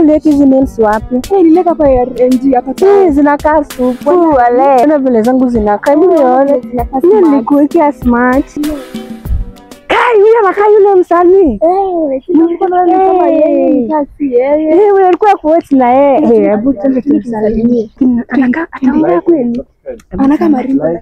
uliweka hizi nails wapi? Niliweka kwa NG hapa. Zinakaa supu wale. Na vile zangu zinakaa. Nione. Nilikuwekea smart. Kai, yule anakaa yule msanii. Kama yeye kasi yeye. Wewe ulikuwa kuweti na yeye. Hebu twende tumsalimie. Anakaa ataongea kweli. Anakaa maringo.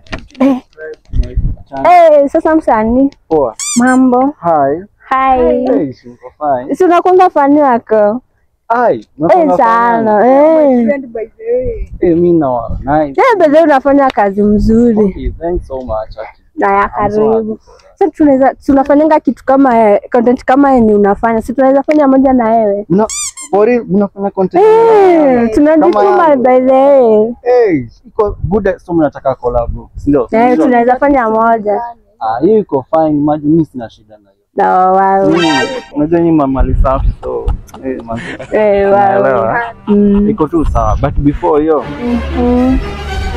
Sasa msanii. Poa. Mambo. Hi. Hi. Hey, super fine. Si unakuanga fani wako? Hi. Sana. Friend by the way. Mimi na nice. Bado unafanya kazi mzuri. Okay, thanks so much. Na ya karibu. Sasa tunafanyanga kitu kama content kama yenye unafanya. Si tunaweza fanya moja na wewe. No, for real, unafanya content. Tunajituma by the way. Iko good, so mnataka collab. Ndio. Tunaweza fanya moja. Hiyo iko fine, imagine mimi sina shida na hiyo. No, wow. Unajua ni mama safi, so wow. Iko tu sawa, but before hiyo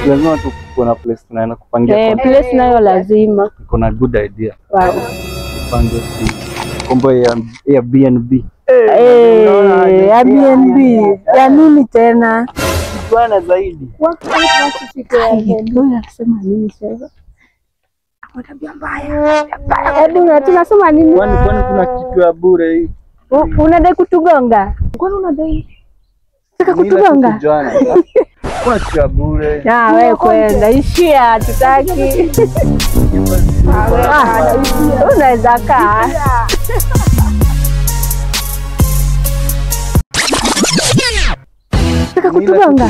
lazima tuko na place tunaenda kupangia. Place nayo lazima. Iko na good idea. Wow. Pange kombo ya BNB. Airbnb. Ya nini tena? Bwana zaidi. Unasema nini sasa? Tabia mbaya. Hebu tunasema nini? Kwani kuna kitu ya bure hii? Unadai kutugonga? Kwani unadai? Unataka kutugonga? Kuna kitu ya bure. Wewe kwenda ishia tutaki. Unaweza kaa. Unataka kutugonga?